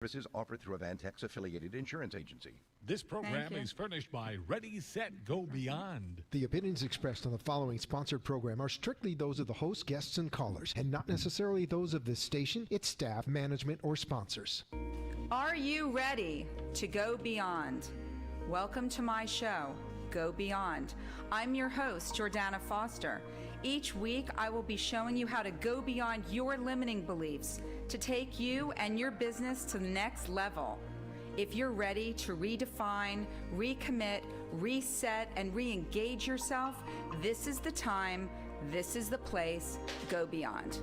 Services offered through Avantex affiliated insurance agency. This program is furnished by Ready, Set, Go Beyond. The opinions expressed on the following sponsored program are strictly those of the host, guests, and callers, and not necessarily those of this station, its staff, management, or sponsors. Are you ready to go beyond? Welcome to my show, Go Beyond. I'm your host, Jordana Foster. Each week, I will be showing you how to go beyond your limiting beliefs to take you and your business to the next level. If you're ready to redefine, recommit, reset, and re-engage yourself, this is the time, this is the place, go beyond.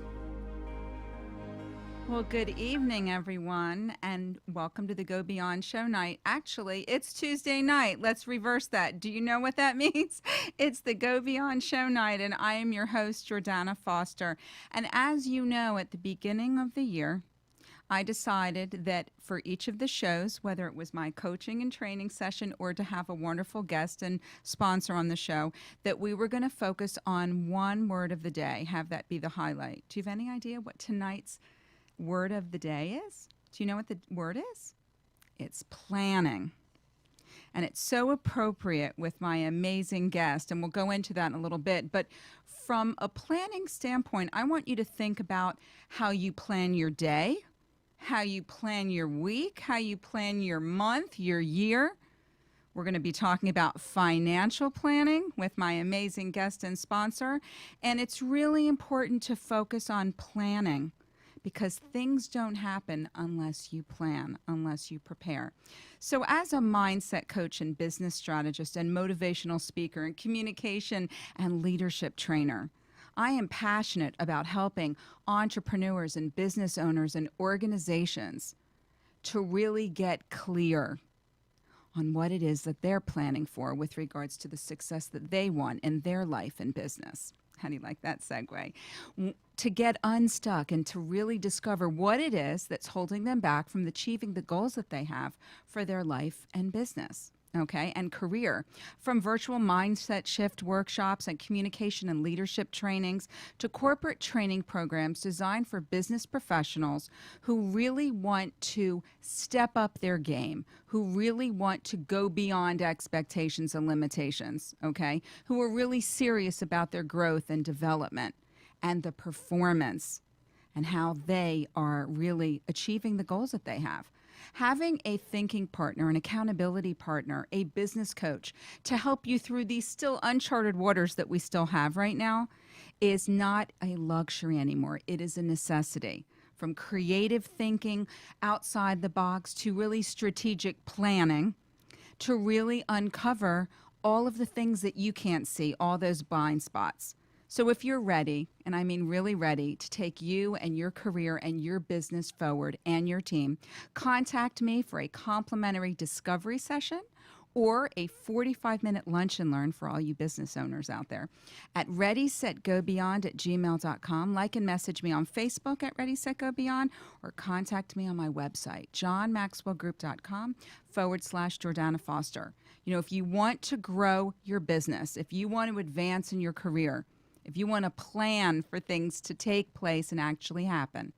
Well, good evening, everyone, and welcome to the Go Beyond show night. Actually, it's Tuesday night. Let's reverse that. Do you know what that means? It's the Go Beyond show night, and I am your host, Jordana Foster. And as you know, at the beginning of the year, I decided that for each of the shows, whether it was my coaching and training session or to have a wonderful guest and sponsor on the show, that we were going to focus on one word of the day, have that be the highlight. Do you have any idea what tonight's word of the day is? Do you know what the word is? It's planning. And it's so appropriate with my amazing guest, and we'll go into that in a little bit. But from a planning standpoint, I want you to think about how you plan your day, how you plan your week, how you plan your month, your year. We're going to be talking about financial planning with my amazing guest and sponsor. And it's really important to focus on planning, because things don't happen unless you plan, unless you prepare. So as a mindset coach and business strategist and motivational speaker and communication and leadership trainer, I am passionate about helping entrepreneurs and business owners and organizations to really get clear on what it is that they're planning for with regards to the success that they want in their life and business. How do you like that segue? To get unstuck and to really discover what it is that's holding them back from achieving the goals that they have for their life and business, okay, and career. From virtual mindset shift workshops and communication and leadership trainings to corporate training programs designed for business professionals who really want to step up their game, who really want to go beyond expectations and limitations, okay, who are really serious about their growth and development and the performance and how they are really achieving the goals that they have. Having a thinking partner, an accountability partner, a business coach to help you through these still uncharted waters that we still have right now is not a luxury anymore. It is a necessity. From creative thinking outside the box to really strategic planning to really uncover all of the things that you can't see, all those blind spots. So if you're ready, and I mean really ready, to take you and your career and your business forward and your team, contact me for a complimentary discovery session or a 45-minute lunch and learn for all you business owners out there at readysetgobeyond@gmail.com. Like and message me on Facebook at Ready, Set, Go Beyond, or contact me on my website, johnmaxwellgroup.com/Jordana Foster. You know, if you want to grow your business, if you want to advance in your career, if you want to plan for things to take place and actually happen,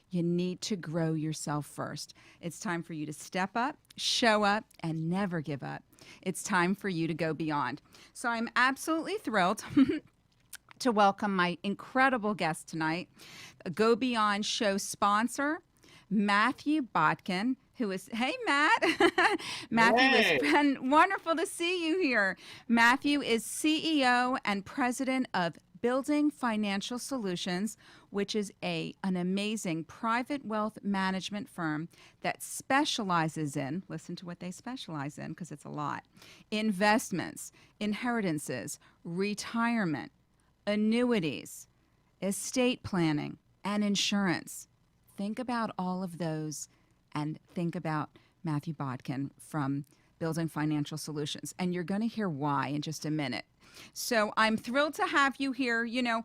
you need to grow yourself first. It's time for you to step up, show up, and never give up. It's time for you to go beyond. So I'm absolutely thrilled to welcome my incredible guest tonight, a Go Beyond show sponsor, Matthew Botkin, who is, hey, Matt. Matthew, Hey. It's been wonderful to see you here. Matthew is CEO and president of Building Financial Solutions, which is an amazing private wealth management firm that specializes in, listen to what they specialize in because it's a lot, investments, inheritances, retirement, annuities, estate planning, and insurance. Think about all of those and think about Matthew Botkin from Building Financial Solutions. And you're going to hear why in just a minute. So I'm thrilled to have you here. You know,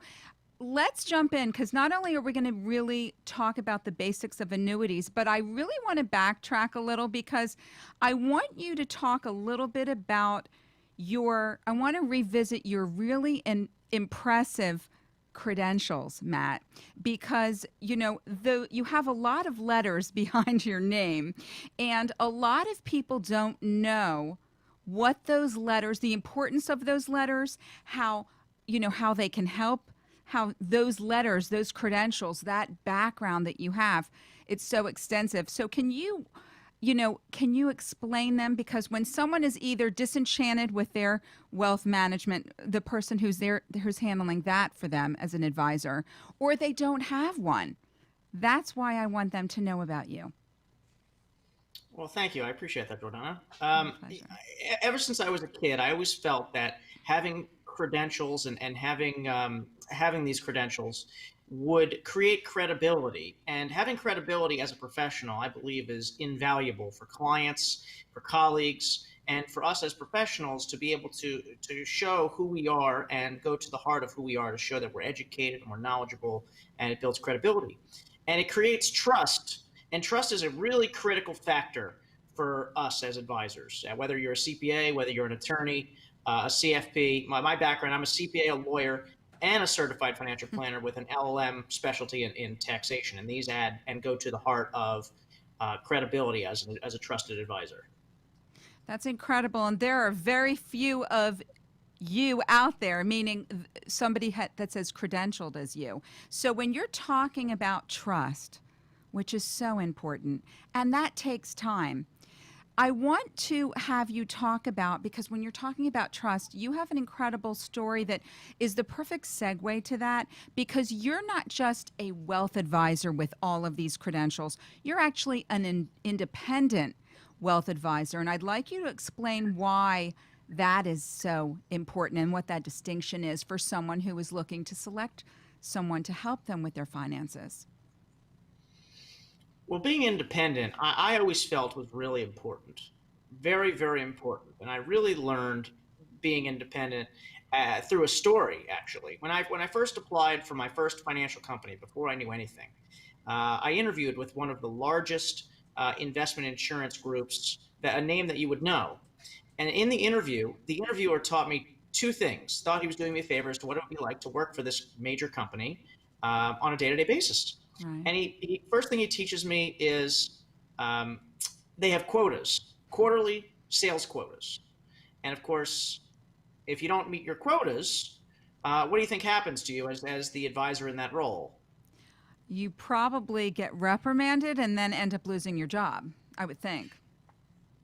let's jump in because not only are we going to really talk about the basics of annuities, but I really want to backtrack a little because I want you to talk a little bit about I want to revisit your really impressive credentials, Matt, because you have a lot of letters behind your name, and a lot of people don't know what those letters, the importance of those letters, how they can help, how those letters, those credentials, that background that you have, it's so extensive. So can you explain them? Because when someone is either disenchanted with their wealth management, the person who's handling that for them as an advisor, or they don't have one, that's why I want them to know about you. Well, thank you. I appreciate that, Jordana. My pleasure. Ever since I was a kid, I always felt that having credentials and having these credentials would create credibility. And having credibility as a professional, I believe, is invaluable for clients, for colleagues, and for us as professionals to be able to show who we are and go to the heart of who we are, to show that we're educated and we're knowledgeable, and it builds credibility. And it creates trust. And trust is a really critical factor for us as advisors. Whether you're a CPA, whether you're an attorney, a CFP, my background, I'm a CPA, a lawyer, and a certified financial planner with an LLM specialty in taxation. And these add and go to the heart of credibility as a trusted advisor. That's incredible. And there are very few of you out there, meaning somebody that's as credentialed as you. So when you're talking about trust, which is so important, and that takes time, I want to have you talk about, because when you're talking about trust, you have an incredible story that is the perfect segue to that, because you're not just a wealth advisor with all of these credentials. You're actually an independent wealth advisor. And I'd like you to explain why that is so important and what that distinction is for someone who is looking to select someone to help them with their finances. Well, being independent, I always felt was really important, very, very important. And I really learned being independent through a story, actually. When I first applied for my first financial company, before I knew anything, I interviewed with one of the largest investment insurance groups, a name that you would know. And in the interviewer taught me two things. Thought he was doing me a favor as to what it would be like to work for this major company on a day-to-day basis. Right. And he first thing he teaches me is they have quotas, quarterly sales quotas. And of course, if you don't meet your quotas, what do you think happens to you as the advisor in that role? You probably get reprimanded and then end up losing your job, I would think.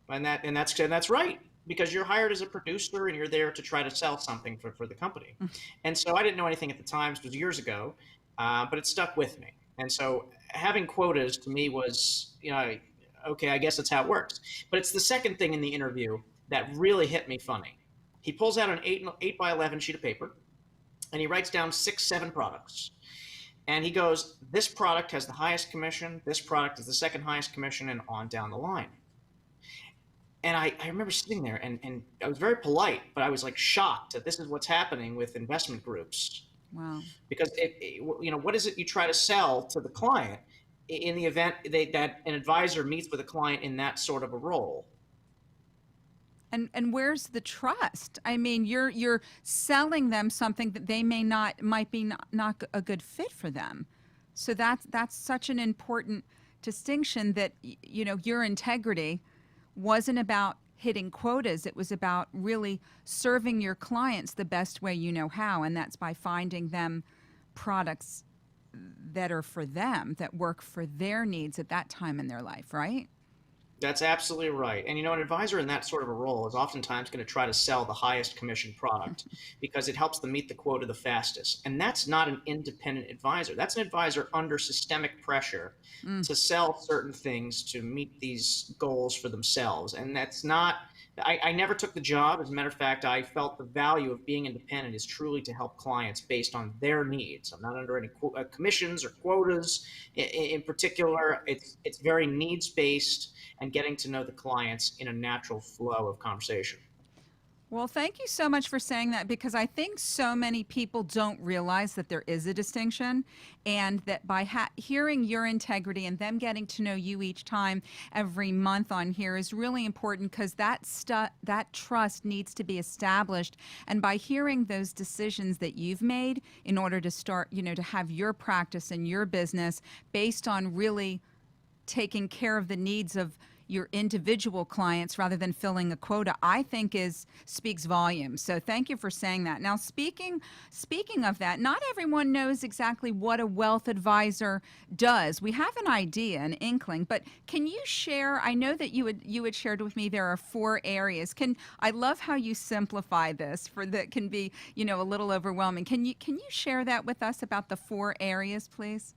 And that's right, because you're hired as a producer and you're there to try to sell something for the company. And so I didn't know anything at the time. This was years ago, but it stuck with me. And so having quotas to me was, okay, I guess that's how it works. But it's the second thing in the interview that really hit me funny. He pulls out an 8 by 11 sheet of paper and he writes down 6, 7 products. And he goes, this product has the highest commission, this product is the second highest commission, and on down the line. And I remember sitting there and I was very polite, but I was like shocked that this is what's happening with investment groups. Wow. Because what is it you try to sell to the client in the event that an advisor meets with a client in that sort of a role? And where's the trust? I mean, you're selling them something that they might be not a good fit for them. So that's such an important distinction, that your integrity wasn't about hitting quotas. It was about really serving your clients the best way you know how, and that's by finding them products that are for them, that work for their needs at that time in their life, right? That's absolutely right. And an advisor in that sort of a role is oftentimes going to try to sell the highest commission product because it helps them meet the quota the fastest. And that's not an independent advisor. That's an advisor under systemic pressure to sell certain things to meet these goals for themselves. And that's not, I never took the job. As a matter of fact, I felt the value of being independent is truly to help clients based on their needs. I'm not under any commissions or quotas in particular. It's very needs-based and getting to know the clients in a natural flow of conversation. Well, thank you so much for saying that, because I think so many people don't realize that there is a distinction, and that by hearing your integrity and them getting to know you each time every month on here is really important, because that trust needs to be established. And by hearing those decisions that you've made in order to start, to have your practice and your business based on really taking care of the needs of your individual clients rather than filling a quota, I think speaks volumes. So thank you for saying that. Now, speaking of that, not everyone knows exactly what a wealth advisor does. We have an idea, an inkling, but can you share? I know that you had shared with me there are 4 areas. I love how you simplify this for that can be a little overwhelming. Can you share that with us about the 4 areas, please?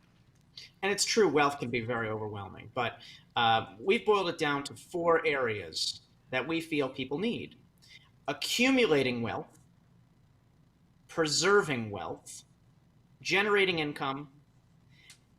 And it's true, wealth can be very overwhelming, but we've boiled it down to 4 areas that we feel people need: accumulating wealth, preserving wealth, generating income,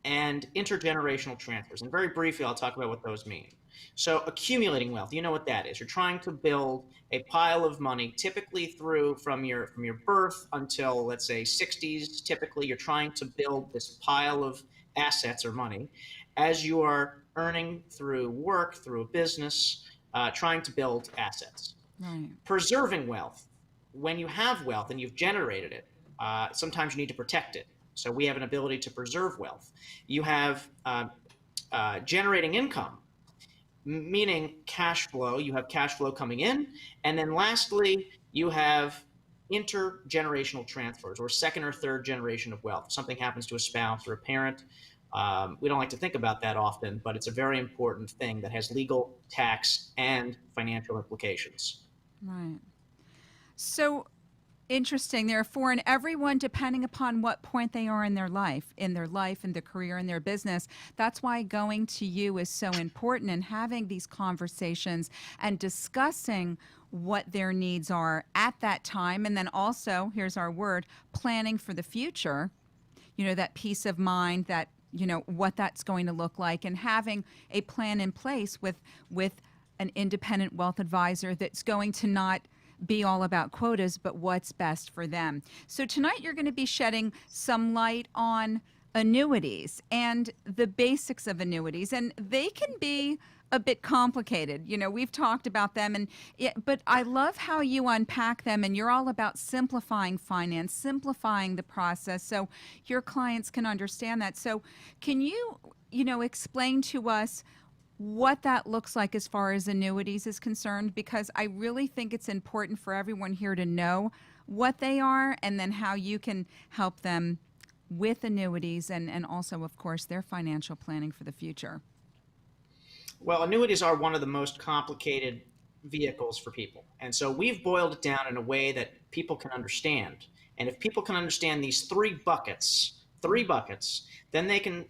and intergenerational transfers. And very briefly, I'll talk about what those mean. So accumulating wealth, you know what that is. You're trying to build a pile of money, typically from your birth until, let's say, 60s. Typically, you're trying to build this pile of assets or money as you are earning through work, through a business, trying to build assets. Right. Preserving wealth. When you have wealth and you've generated it, sometimes you need to protect it. So we have an ability to preserve wealth. You have generating income, meaning cash flow. You have cash flow coming in. And then lastly, you have intergenerational transfers, or second or third generation of wealth. If something happens to a spouse or a parent, we don't like to think about that often, but it's a very important thing that has legal, tax, and financial implications. Right. So interesting. There are 4, and everyone, depending upon what point they are in their life, in their career, in their business. That's why going to you is so important, and having these conversations and discussing what their needs are at that time. And then also, here's our word, planning for the future, that peace of mind, that, what that's going to look like, and having a plan in place with an independent wealth advisor that's going to not be all about quotas, but what's best for them. So tonight you're going to be shedding some light on annuities and the basics of annuities, and they can be a bit complicated. We've talked about them, but I love how you unpack them, and you're all about simplifying finance, simplifying the process so your clients can understand that. So can you, explain to us what that looks like as far as annuities is concerned? Because I really think it's important for everyone here to know what they are, and then how you can help them with annuities and also, of course, their financial planning for the future. Well, annuities are one of the most complicated vehicles for people. And so we've boiled it down in a way that people can understand. And if people can understand these 3 buckets, then they can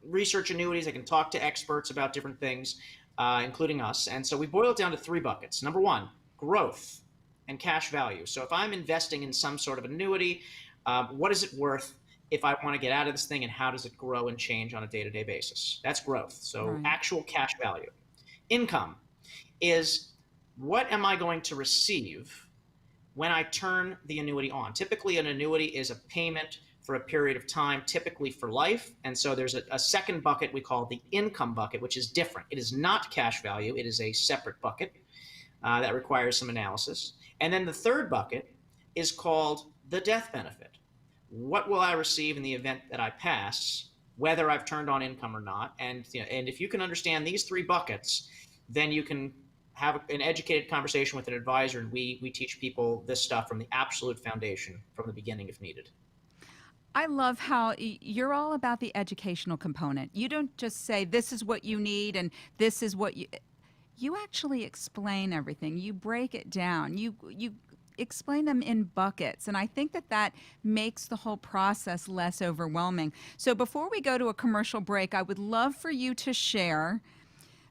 research annuities. They can talk to experts about different things, including us. And so we boil it down to 3 buckets. Number 1, growth and cash value. So if I'm investing in some sort of annuity, what is it worth if I want to get out of this thing, and how does it grow and change on a day-to-day basis? That's growth. So Right. Actual cash value. Income is, what am I going to receive when I turn the annuity on? Typically, an annuity is a payment for a period of time, typically for life. And so there's a second bucket we call the income bucket, which is different. It is not cash value. It is a separate bucket that requires some analysis. And then the third bucket is called the death benefit. What will I receive in the event that I pass, whether I've turned on income or not? And if you can understand these 3 buckets, then you can have an educated conversation with an advisor. And we teach people this stuff from the absolute foundation, from the beginning if needed. I love how you're all about the educational component. You don't just say, this is what you need and this is what you actually explain everything. You break it down. You explain them in buckets. And I think that makes the whole process less overwhelming. So before we go to a commercial break, I would love for you to share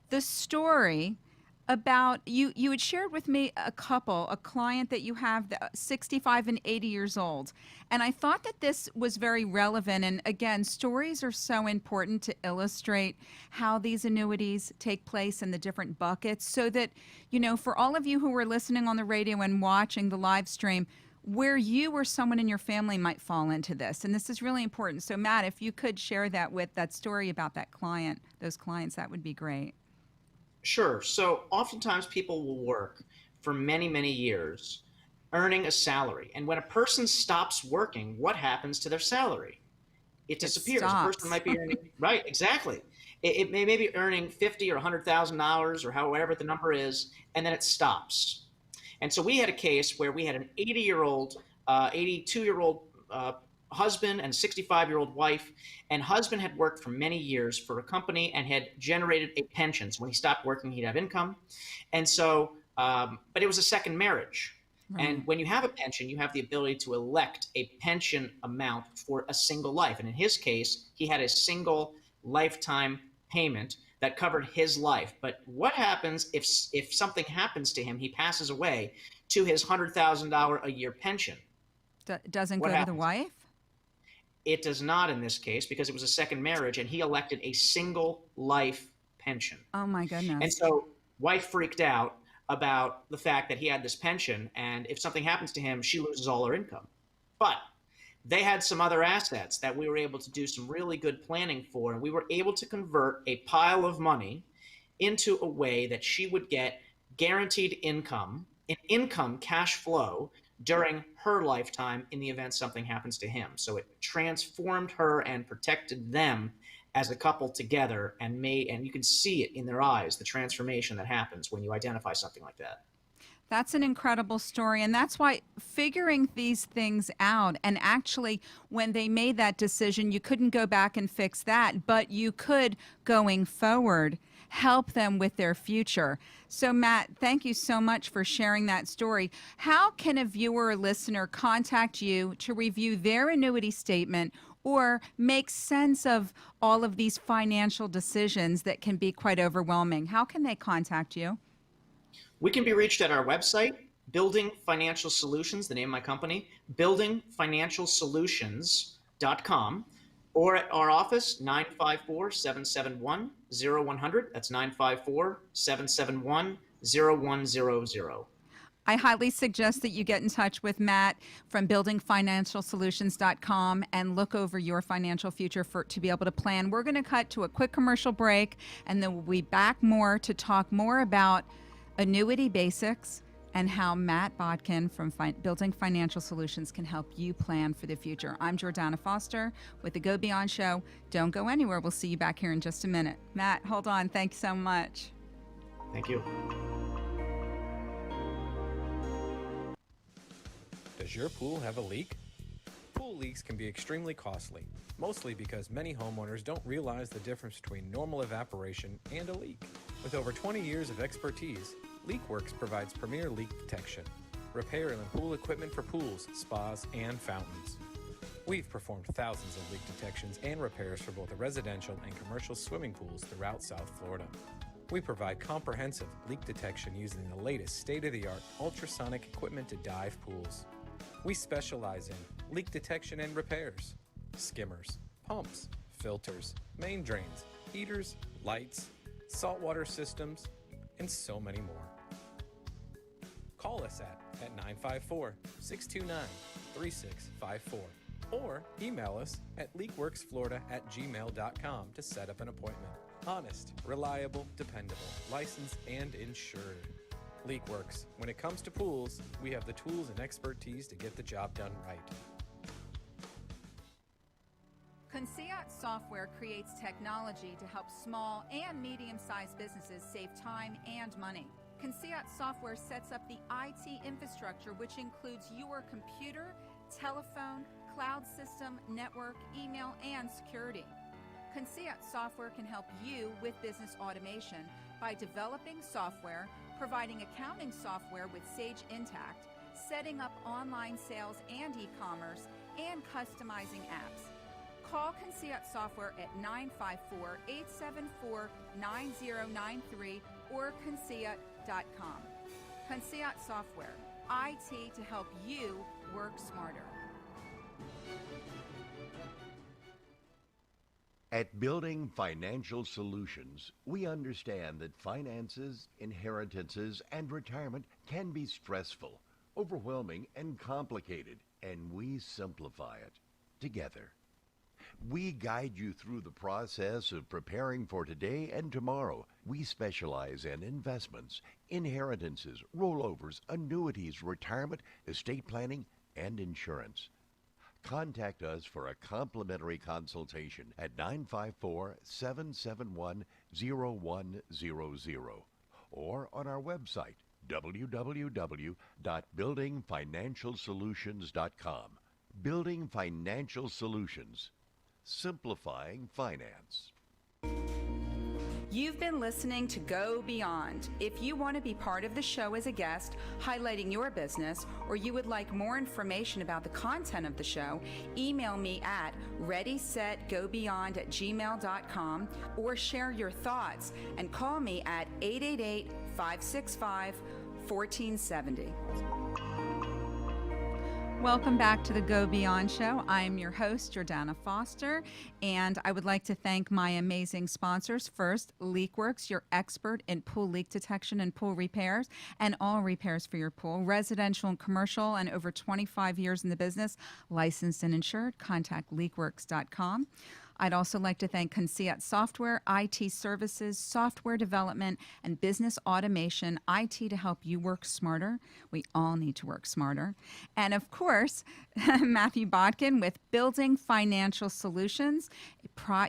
the story about you had shared with me a client that you have, 65 and 80 years old, and I thought that this was very relevant. And again, stories are so important to illustrate how these annuities take place in the different buckets, so that, for all of you who are listening on the radio and watching the live stream, where you or someone in your family might fall into this. And this is really important. So Matt, if you could share that story about those clients, that would be great. Sure. So oftentimes people will work for many, many years earning a salary. And when a person stops working, what happens to their salary? It disappears. A person might be earning, right, exactly. It may be earning $50,000 or $100,000 or however the number is, and then it stops. And so we had a case where we had an 82-year-old husband and 65-year-old wife, and husband had worked for many years for a company and had generated a pension. So when he stopped working, he'd have income. And so, but it was a second marriage. Right. And when you have a pension, you have the ability to elect a pension amount for a single life. And in his case, he had a single lifetime payment that covered his life. But what happens if something happens to him, he passes away, to his $100,000 a year pension? Doesn't go to the wife? It does not in this case, because it was a second marriage and he elected a single life pension. Oh my goodness. And so wife freaked out about the fact that he had this pension, and if something happens to him, she loses all her income. But they had some other assets that we were able to do some really good planning for, and we were able to convert a pile of money into a way that she would get guaranteed income, an income cash flow during her lifetime in the event something happens to him. So it transformed her and protected them as a couple together, and you can see it in their eyes, the transformation that happens when you identify something like that. That's an incredible story. And that's why figuring these things out, and actually when they made that decision, you couldn't go back and fix that, but you could, going forward, help them with their future. So Matt, thank you so much for sharing that story. How can a viewer or listener contact you to review their annuity statement or make sense of all of these financial decisions that can be quite overwhelming? How can they contact you? We can be reached at our website, Building Financial Solutions, the name of my company, buildingfinancialsolutions.com, or at our office, 954-771-0100. That's 954-771-0100. I highly suggest that you get in touch with Matt from buildingfinancialsolutions.com and look over your financial future to be able to plan. We're going to cut to a quick commercial break, and then we'll be back more to talk more about annuity basics and how Matt Bodkin from Building Financial Solutions can help you plan for the future. I'm Jordana Foster with the Go Beyond Show. Don't go anywhere. We'll see you back here in just a minute. Matt, hold on. Thanks so much. Thank you. Does your pool have a leak? Pool leaks can be extremely costly, mostly because many homeowners don't realize the difference between normal evaporation and a leak. With over 20 years of expertise, LeakWorks provides premier leak detection, repair and pool equipment for pools, spas, and fountains. We've performed thousands of leak detections and repairs for both residential and commercial swimming pools throughout South Florida. We provide comprehensive leak detection using the latest state-of-the-art ultrasonic equipment to dive pools. We specialize in leak detection and repairs, skimmers, pumps, filters, main drains, heaters, lights, saltwater systems, and so many more. Call us at 954-629-3654 or email us at leakworksflorida@gmail.com to set up an appointment. Honest, reliable, dependable, licensed, and insured. LeakWorks. When it comes to pools, we have the tools and expertise to get the job done right. Concierge Software creates technology to help small and medium-sized businesses save time and money. Concierge Software sets up the IT infrastructure, which includes your computer, telephone, cloud system, network, email, and security. Concierge Software can help you with business automation by developing software, providing accounting software with Sage Intacct, setting up online sales and e-commerce, and customizing apps. call Conceat Software at 954-874-9093 or Conceat.com. Conceat Software, IT to help you work smarter. At Building Financial Solutions, we understand that finances, inheritances, and retirement can be stressful, overwhelming, and complicated, and we simplify it together. We guide you through the process of preparing for today and tomorrow. We specialize in investments, inheritances, rollovers, annuities, retirement, estate planning, and insurance. Contact us for a complimentary consultation at 954-771-0100 or on our website, www.buildingfinancialsolutions.com. Building Financial Solutions, simplifying finance. You've been listening to Go Beyond. If you want to be part of the show as a guest, highlighting your business, or you would like more information about the content of the show, email me at readysetgobeyond@gmail.com or share your thoughts and call me at 888-565-1470. Welcome back to the Go Beyond Show. I am your host, Jordana Foster, and I would like to thank my amazing sponsors. First, LeakWorks, your expert in pool leak detection and pool repairs, and all repairs for your pool, residential and commercial, and over 25 years in the business, licensed and insured. Contact leakworks.com. I'd also like to thank Conceat Software, IT services, software development, and business automation, IT to help you work smarter. We all need to work smarter. And of course, Matthew Bodkin with Building Financial Solutions,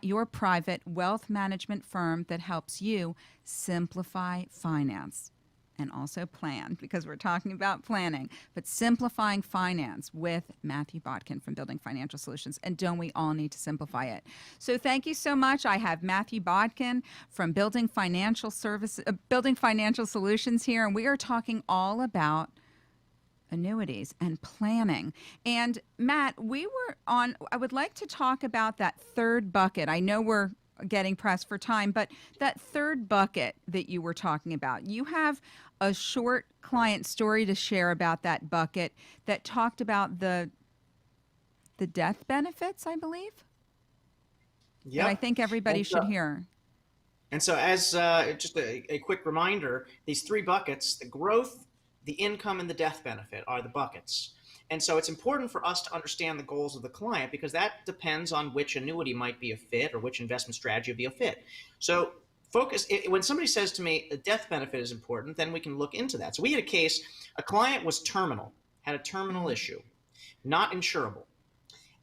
your private wealth management firm that helps you simplify finance. And also plan, because we're talking about planning, but simplifying finance with Matthew Bodkin from Building Financial Solutions. And don't we all need to simplify it? So thank you so much. I have Matthew Bodkin from Building Financial Solutions here, and we are talking all about annuities and planning. And Matt, I would like to talk about that third bucket. I know we're getting pressed for time, but that third bucket that you were talking about, you have a short client story to share about that bucket that talked about the death benefits, I believe. Yeah, that I think everybody should hear. And so, as just a quick reminder, these three buckets, the growth, the income, and the death benefit, are the buckets. And so it's important for us to understand the goals of the client, because that depends on which annuity might be a fit or which investment strategy would be a fit. So when somebody says to me a death benefit is important, then we can look into that. So we had a case, a client was terminal, had a terminal issue, not insurable.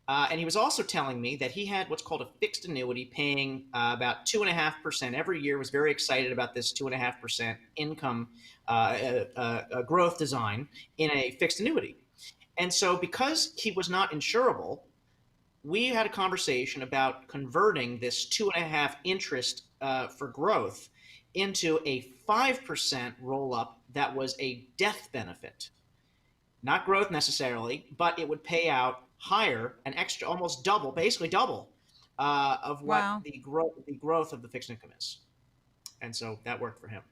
And he was also telling me that he had what's called a fixed annuity paying about 2.5% every year, was very excited about this 2.5% income growth design in a fixed annuity. And so because he was not insurable, we had a conversation about converting this 2.5 interest for growth into a 5% roll-up that was a death benefit. Not growth necessarily, but it would pay out higher, an extra, almost double, basically double of what the growth of the fixed income is. And so that worked for him.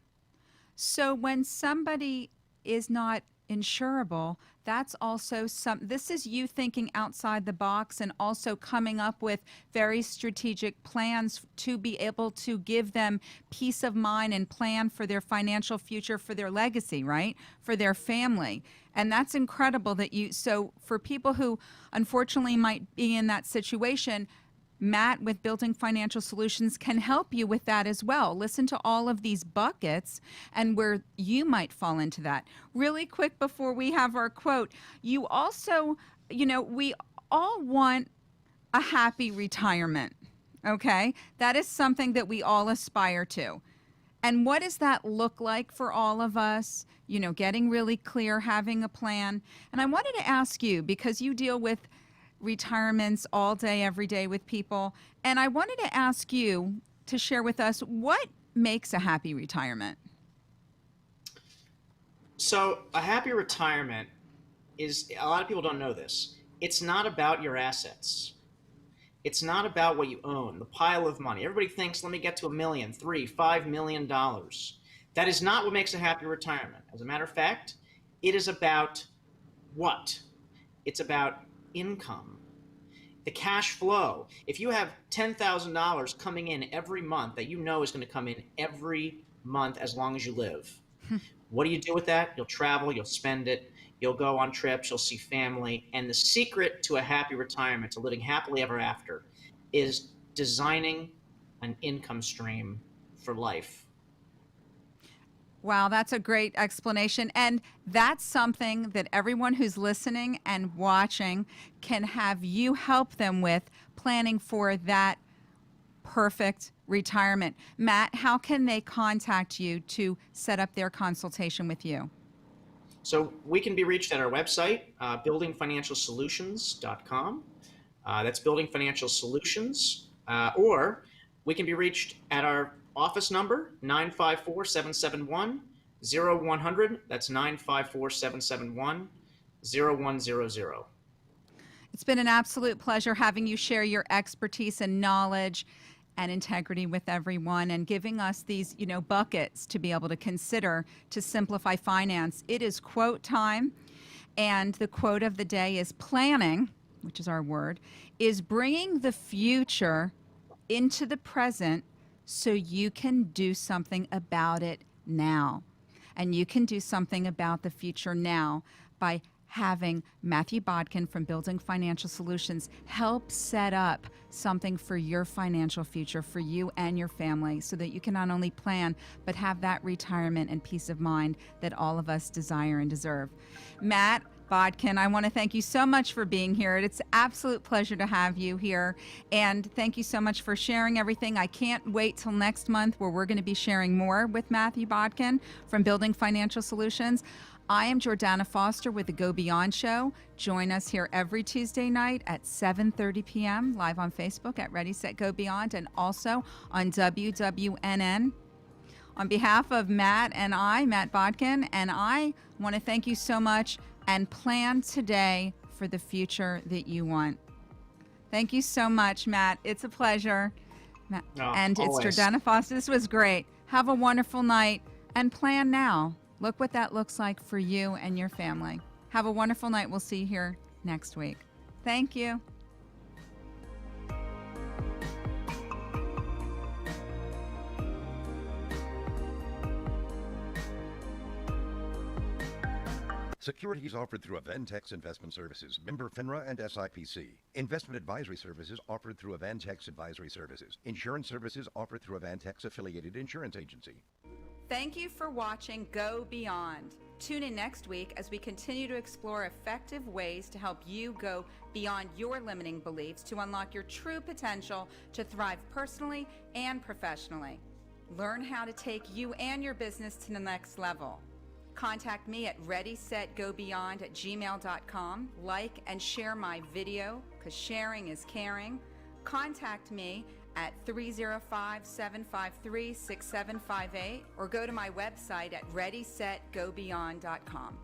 So when somebody is not insurable, that's also this is you thinking outside the box and also coming up with very strategic plans to be able to give them peace of mind and plan for their financial future, for their legacy, right? For their family. And that's incredible that so for people who unfortunately might be in that situation, Matt with Building Financial Solutions can help you with that as well. Listen to all of these buckets and where you might fall into that. Really quick before we have our quote, you also, we all want a happy retirement, okay? That is something that we all aspire to. And what does that look like for all of us? Getting really clear, having a plan. And I wanted to ask you, because you deal with retirements all day, every day with people. And I wanted to ask you to share with us what makes a happy retirement. So a happy retirement is, a lot of people don't know this, it's not about your assets. It's not about what you own, the pile of money. Everybody thinks, let me get to $1 million, $3, $5 million. That is not what makes a happy retirement. As a matter of fact, it is about what? It's about income, the cash flow. If you have $10,000 coming in every month that you know is going to come in every month as long as you live, what do you do with that? You'll travel, you'll spend it, you'll go on trips, you'll see family. And the secret to a happy retirement, to living happily ever after, is designing an income stream for life. Wow, that's a great explanation. And that's something that everyone who's listening and watching can have you help them with, planning for that perfect retirement. Matt, how can they contact you to set up their consultation with you? So we can be reached at our website, buildingfinancialsolutions.com. That's Building Financial Solutions. Or we can be reached at our office number, 954-771-0100. That's 954-771-0100. It's been an absolute pleasure having you share your expertise and knowledge and integrity with everyone, and giving us these, buckets to be able to consider to simplify finance. It is quote time, and the quote of the day is: planning, which is our word, is bringing the future into the present so you can do something about it now. And you can do something about the future now by having Matthew Bodkin from Building Financial Solutions help set up something for your financial future, for you and your family, so that you can not only plan, but have that retirement and peace of mind that all of us desire and deserve. Matt Bodkin, I want to thank you so much for being here. It's an absolute pleasure to have you here. And thank you so much for sharing everything. I can't wait till next month, where we're going to be sharing more with Matthew Bodkin from Building Financial Solutions. I am Jordana Foster with the Go Beyond Show. Join us here every Tuesday night at 7:30 p.m. live on Facebook at Ready, Set, Go Beyond, and also on WWNN. On behalf of Matt and I, Matt Bodkin, and I want to thank you so much, and plan today for the future that you want. Thank you so much, Matt. It's a pleasure. And always. It's Jordana Foster. This was great. Have a wonderful night, and plan now. Look what that looks like for you and your family. Have a wonderful night. We'll see you here next week. Thank you. Securities offered through Aventex Investment Services, member FINRA and SIPC. Investment advisory services offered through Aventex Advisory Services. Insurance services offered through Aventex affiliated insurance agency. Thank you for watching Go Beyond. Tune in next week as we continue to explore effective ways to help you go beyond your limiting beliefs to unlock your true potential to thrive personally and professionally. Learn how to take you and your business to the next level. Contact me at readysetgobeyond@gmail.com. Like and share my video, because sharing is caring. Contact me at 305-753-6758, or go to my website at readysetgobeyond.com.